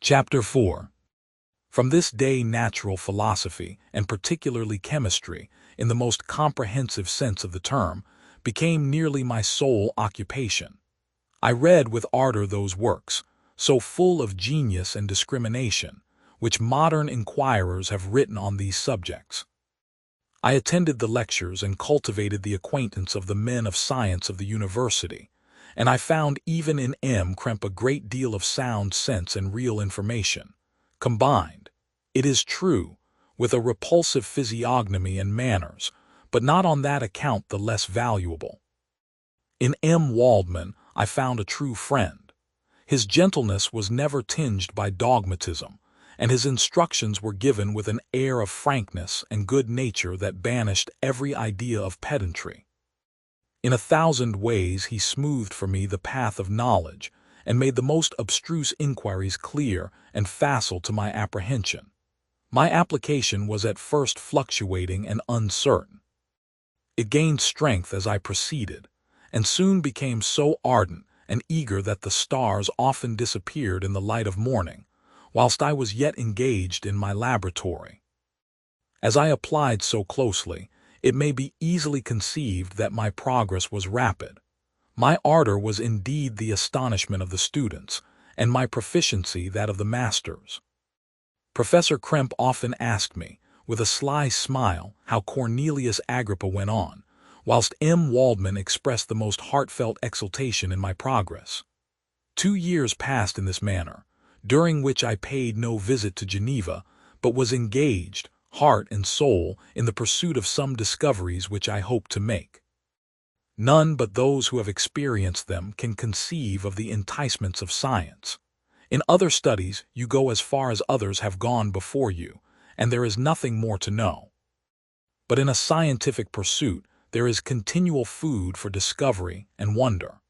Chapter 4. From this day natural philosophy, and particularly chemistry, in the most comprehensive sense of the term, became nearly my sole occupation. I read with ardor those works, so full of genius and discrimination, which modern inquirers have written on these subjects. I attended the lectures and cultivated the acquaintance of the men of science of the university, and I found even in M. Krempe a great deal of sound sense and real information, combined, it is true, with a repulsive physiognomy and manners, but not on that account the less valuable. In M. Waldman I found a true friend. His gentleness was never tinged by dogmatism, and his instructions were given with an air of frankness and good nature that banished every idea of pedantry. In 1,000 ways he smoothed for me the path of knowledge, and made the most abstruse inquiries clear and facile to my apprehension. My application was at first fluctuating and uncertain. It gained strength as I proceeded, and soon became so ardent and eager that the stars often disappeared in the light of morning, whilst I was yet engaged in my laboratory. As I applied so closely, it may be easily conceived that my progress was rapid. My ardor was indeed the astonishment of the students, and my proficiency that of the masters. Professor Krempe often asked me, with a sly smile, how Cornelius Agrippa went on, whilst M. Waldman expressed the most heartfelt exultation in my progress. 2 years passed in this manner, during which I paid no visit to Geneva, but was engaged, heart and soul, in the pursuit of some discoveries which I hoped to make. None but those who have experienced them can conceive of the enticements of science. In other studies you go as far as others have gone before you, and there is nothing more to know. But in a scientific pursuit there is continual food for discovery and wonder.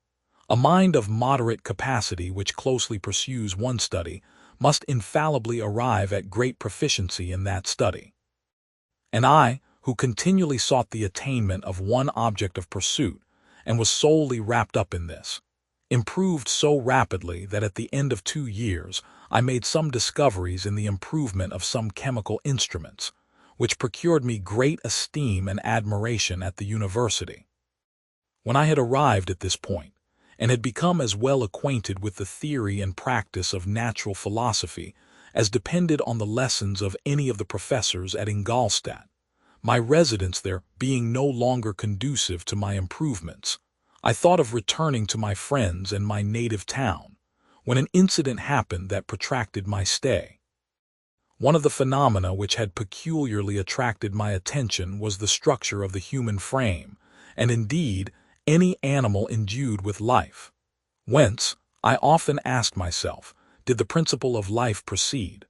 A mind of moderate capacity which closely pursues one study must infallibly arrive at great proficiency in that study. And I, who continually sought the attainment of one object of pursuit, and was solely wrapped up in this, improved so rapidly that at the end of 2 years I made some discoveries in the improvement of some chemical instruments, which procured me great esteem and admiration at the university. When I had arrived at this point, and had become as well acquainted with the theory and practice of natural philosophy as depended on the lessons of any of the professors at Ingolstadt, my residence there being no longer conducive to my improvements, I thought of returning to my friends and my native town, when an incident happened that protracted my stay. One of the phenomena which had peculiarly attracted my attention was the structure of the human frame, and indeed any animal endued with life. Whence, I often asked myself, did the principle of life proceed?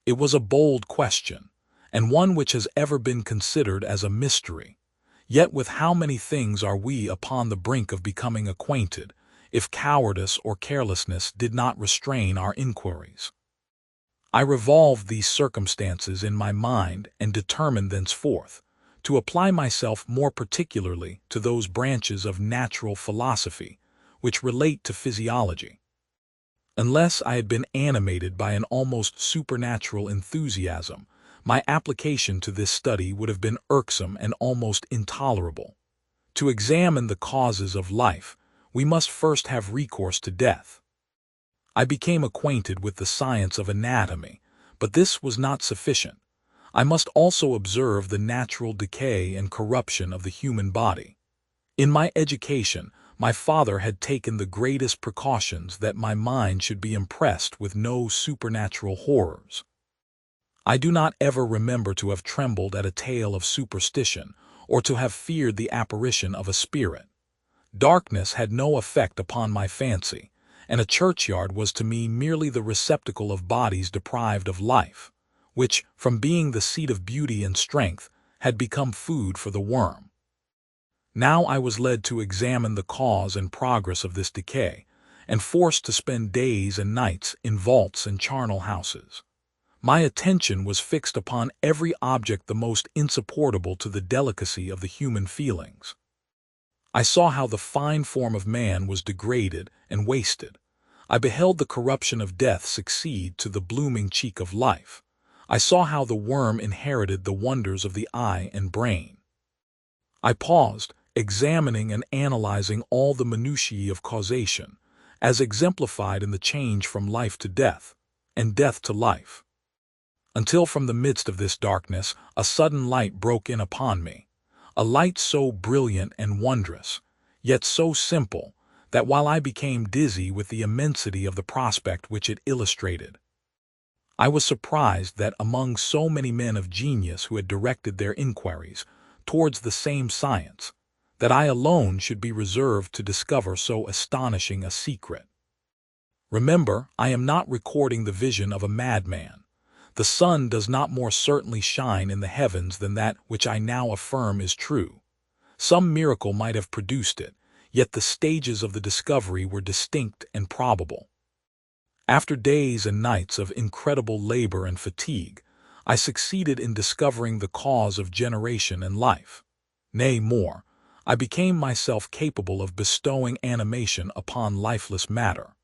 It was a bold question, and one which has ever been considered as a mystery. Yet with how many things are we upon the brink of becoming acquainted, if cowardice or carelessness did not restrain our inquiries? I revolved these circumstances in my mind and determined thenceforth to apply myself more particularly to those branches of natural philosophy which relate to physiology. Unless I had been animated by an almost supernatural enthusiasm, my application to this study would have been irksome and almost intolerable. To examine the causes of life, we must first have recourse to death. I became acquainted with the science of anatomy, but this was not sufficient. I must also observe the natural decay and corruption of the human body. In my education, my father had taken the greatest precautions that my mind should be impressed with no supernatural horrors. I do not ever remember to have trembled at a tale of superstition, or to have feared the apparition of a spirit. Darkness had no effect upon my fancy, and a churchyard was to me merely the receptacle of bodies deprived of life, which, from being the seat of beauty and strength, had become food for the worm. Now I was led to examine the cause and progress of this decay, and forced to spend days and nights in vaults and charnel houses. My attention was fixed upon every object the most insupportable to the delicacy of the human feelings. I saw how the fine form of man was degraded and wasted. I beheld the corruption of death succeed to the blooming cheek of life. I saw how the worm inherited the wonders of the eye and brain. I paused, examining and analyzing all the minutiae of causation, as exemplified in the change from life to death, and death to life. Until from the midst of this darkness a sudden light broke in upon me, a light so brilliant and wondrous, yet so simple, that while I became dizzy with the immensity of the prospect which it illustrated, I was surprised that among so many men of genius who had directed their inquiries towards the same science, that I alone should be reserved to discover so astonishing a secret. Remember, I am not recording the vision of a madman. The sun does not more certainly shine in the heavens than that which I now affirm is true. Some miracle might have produced it, yet the stages of the discovery were distinct and probable. After days and nights of incredible labor and fatigue, I succeeded in discovering the cause of generation and life. Nay, more, I became myself capable of bestowing animation upon lifeless matter.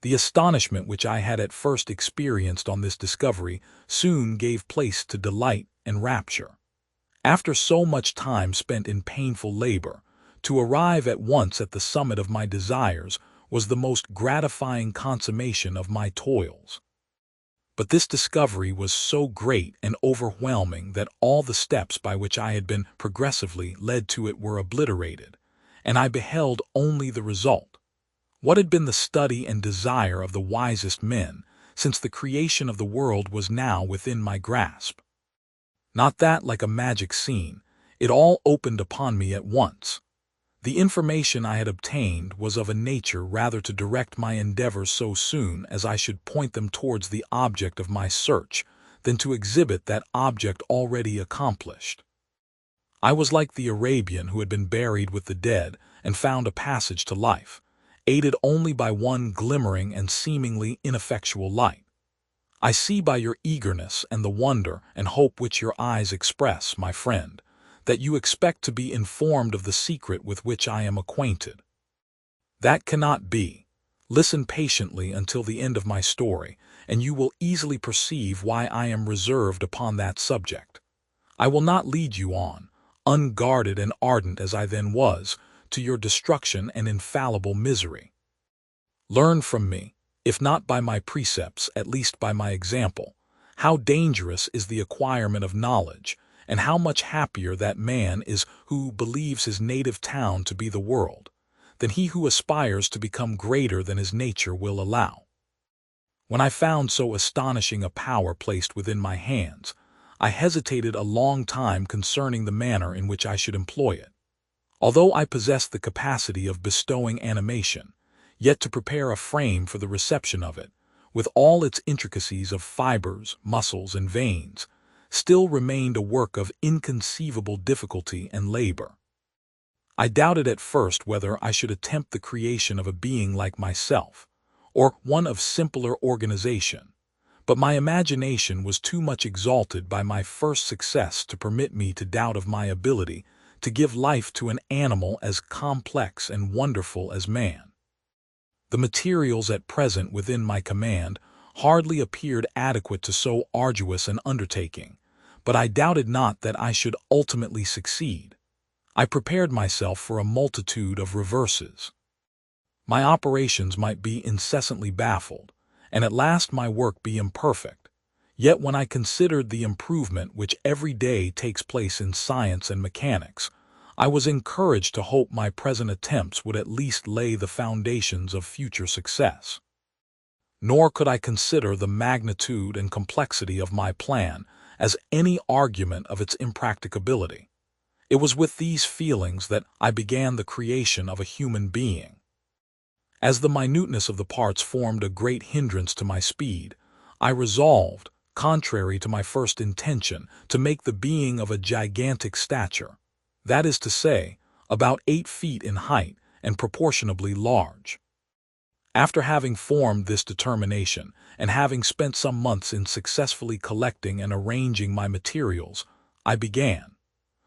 The astonishment which I had at first experienced on this discovery soon gave place to delight and rapture. After so much time spent in painful labor, to arrive at once at the summit of my desires was the most gratifying consummation of my toils. But this discovery was so great and overwhelming that all the steps by which I had been progressively led to it were obliterated, and I beheld only the result. What had been the study and desire of the wisest men since the creation of the world was now within my grasp. Not that, like a magic scene, it all opened upon me at once. The information I had obtained was of a nature rather to direct my endeavors so soon as I should point them towards the object of my search than to exhibit that object already accomplished. I was like the Arabian who had been buried with the dead and found a passage to life, aided only by one glimmering and seemingly ineffectual light. I see by your eagerness and the wonder and hope which your eyes express, my friend, that you expect to be informed of the secret with which I am acquainted. That cannot be. Listen patiently until the end of my story, and you will easily perceive why I am reserved upon that subject. I will not lead you on, unguarded and ardent as I then was, to your destruction and infallible misery. Learn from me, if not by my precepts, at least by my example, how dangerous is the acquirement of knowledge, and how much happier that man is who believes his native town to be the world, than he who aspires to become greater than his nature will allow. When I found so astonishing a power placed within my hands, I hesitated a long time concerning the manner in which I should employ it. Although I possessed the capacity of bestowing animation, yet to prepare a frame for the reception of it, with all its intricacies of fibers, muscles, and veins, still remained a work of inconceivable difficulty and labor. I doubted at first whether I should attempt the creation of a being like myself, or one of simpler organization, but my imagination was too much exalted by my first success to permit me to doubt of my ability to give life to an animal as complex and wonderful as man. The materials at present within my command hardly appeared adequate to so arduous an undertaking, but I doubted not that I should ultimately succeed. I prepared myself for a multitude of reverses. My operations might be incessantly baffled, and at last my work be imperfect. Yet when I considered the improvement which every day takes place in science and mechanics, I was encouraged to hope my present attempts would at least lay the foundations of future success. Nor could I consider the magnitude and complexity of my plan as any argument of its impracticability. It was with these feelings that I began the creation of a human being. As the minuteness of the parts formed a great hindrance to my speed, I resolved, contrary to my first intention, to make the being of a gigantic stature, that is to say, about 8 feet in height and proportionably large. After having formed this determination, and having spent some months in successfully collecting and arranging my materials, I began.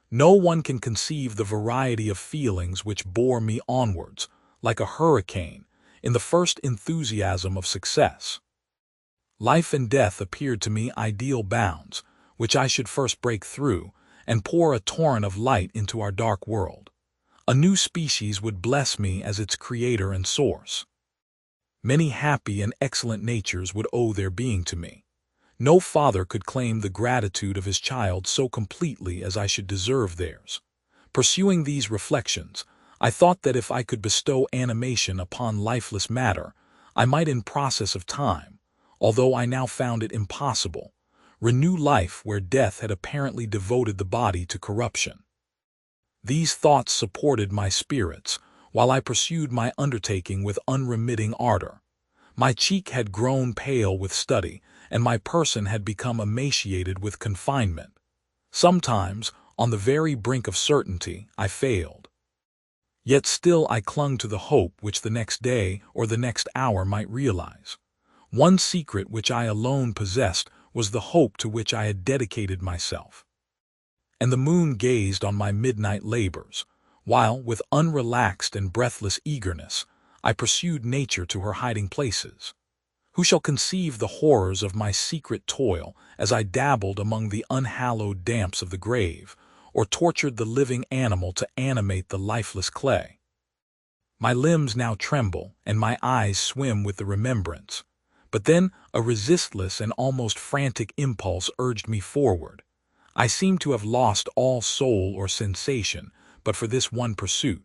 No one can conceive the variety of feelings which bore me onwards, like a hurricane, in the first enthusiasm of success. Life and death appeared to me ideal bounds, which I should first break through and pour a torrent of light into our dark world. A new species would bless me as its creator and source. Many happy and excellent natures would owe their being to me. No father could claim the gratitude of his child so completely as I should deserve theirs. Pursuing these reflections, I thought that if I could bestow animation upon lifeless matter, I might in process of time, although I now found it impossible, renew life where death had apparently devoted the body to corruption. These thoughts supported my spirits, while I pursued my undertaking with unremitting ardor. My cheek had grown pale with study, and my person had become emaciated with confinement. Sometimes, on the very brink of certainty, I failed. Yet still I clung to the hope which the next day or the next hour might realize. One secret which I alone possessed was the hope to which I had dedicated myself. And the moon gazed on my midnight labors, while, with unrelaxed and breathless eagerness, I pursued nature to her hiding places. Who shall conceive the horrors of my secret toil as I dabbled among the unhallowed damps of the grave, or tortured the living animal to animate the lifeless clay? My limbs now tremble, and my eyes swim with the remembrance. But then a resistless and almost frantic impulse urged me forward. I seemed to have lost all soul or sensation but for this one pursuit.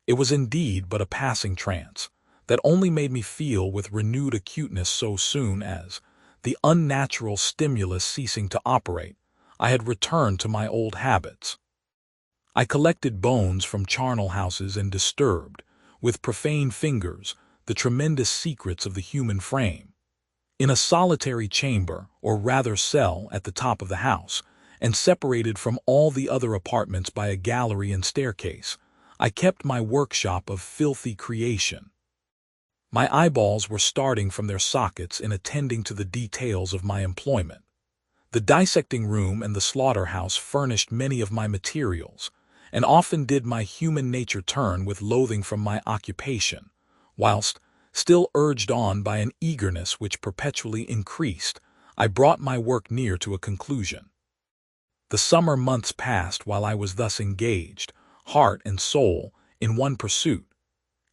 It was indeed but a passing trance, that only made me feel with renewed acuteness so soon as, the unnatural stimulus ceasing to operate, I had returned to my old habits. I collected bones from charnel houses and disturbed, with profane fingers, the tremendous secrets of the human frame. In a solitary chamber, or rather cell, at the top of the house, and separated from all the other apartments by a gallery and staircase, I kept my workshop of filthy creation. My eyeballs were starting from their sockets in attending to the details of my employment. The dissecting room and the slaughterhouse furnished many of my materials, and often did my human nature turn with loathing from my occupation, whilst, still urged on by an eagerness which perpetually increased, I brought my work near to a conclusion. The summer months passed while I was thus engaged, heart and soul, in one pursuit.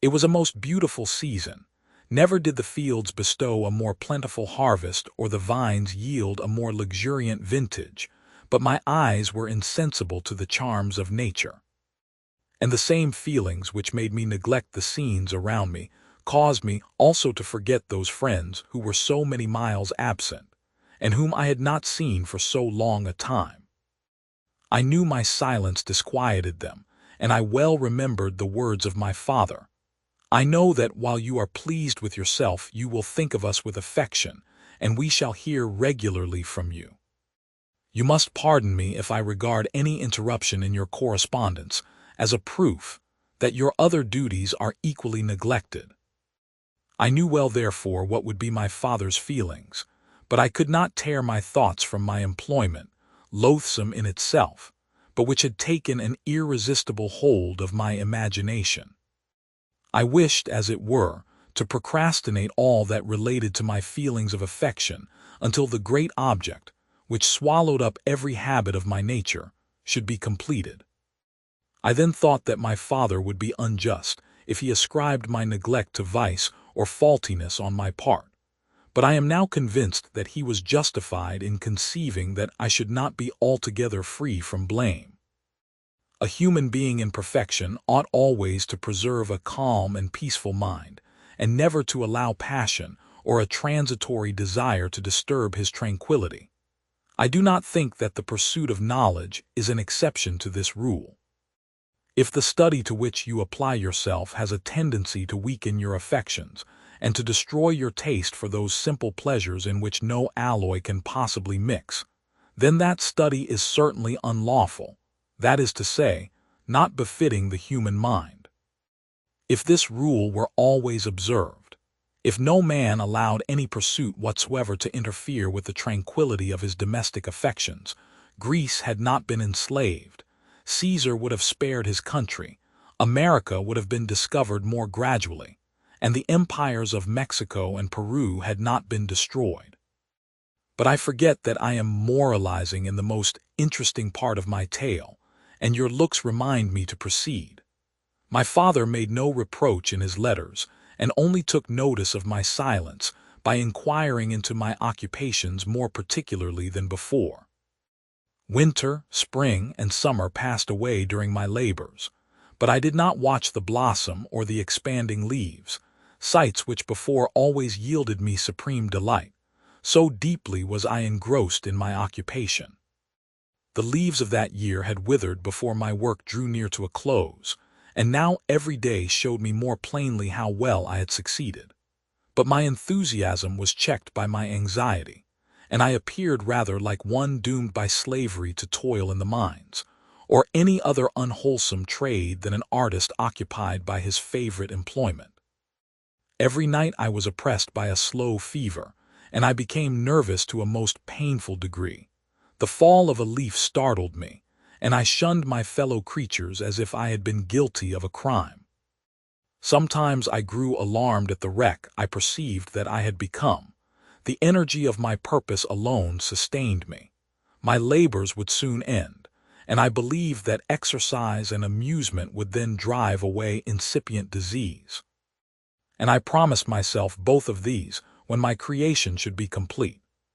It was a most beautiful season. Never did the fields bestow a more plentiful harvest or the vines yield a more luxuriant vintage, but my eyes were insensible to the charms of nature. And the same feelings which made me neglect the scenes around me caused me also to forget those friends who were so many miles absent, and whom I had not seen for so long a time. I knew my silence disquieted them, and I well remembered the words of my father. I know that while you are pleased with yourself, you will think of us with affection, and we shall hear regularly from you. You must pardon me if I regard any interruption in your correspondence as a proof that your other duties are equally neglected. I knew well, therefore, what would be my father's feelings, but I could not tear my thoughts from my employment, loathsome in itself, but which had taken an irresistible hold of my imagination. I wished, as it were, to procrastinate all that related to my feelings of affection until the great object, which swallowed up every habit of my nature, should be completed. I then thought that my father would be unjust if he ascribed my neglect to vice or faultiness on my part, but I am now convinced that he was justified in conceiving that I should not be altogether free from blame. A human being in perfection ought always to preserve a calm and peaceful mind, and never to allow passion or a transitory desire to disturb his tranquility. I do not think that the pursuit of knowledge is an exception to this rule. If the study to which you apply yourself has a tendency to weaken your affections, and to destroy your taste for those simple pleasures in which no alloy can possibly mix, then that study is certainly unlawful, that is to say, not befitting the human mind. If this rule were always observed, if no man allowed any pursuit whatsoever to interfere with the tranquility of his domestic affections, Greece had not been enslaved, Caesar would have spared his country, America would have been discovered more gradually, and the empires of Mexico and Peru had not been destroyed. But I forget that I am moralizing in the most interesting part of my tale, and your looks remind me to proceed. My father made no reproach in his letters, and only took notice of my silence by inquiring into my occupations more particularly than before. Winter, spring, and summer passed away during my labors, but I did not watch the blossom or the expanding leaves, sights which before always yielded me supreme delight, so deeply was I engrossed in my occupation. The leaves of that year had withered before my work drew near to a close, and now every day showed me more plainly how well I had succeeded. But my enthusiasm was checked by my anxiety, and I appeared rather like one doomed by slavery to toil in the mines, or any other unwholesome trade than an artist occupied by his favorite employment. Every night I was oppressed by a slow fever, and I became nervous to a most painful degree. The fall of a leaf startled me, and I shunned my fellow creatures as if I had been guilty of a crime. Sometimes I grew alarmed at the wreck I perceived that I had become. The energy of my purpose alone sustained me. My labors would soon end, and I believed that exercise and amusement would then drive away incipient disease. And I promised myself both of these when my creation should be complete.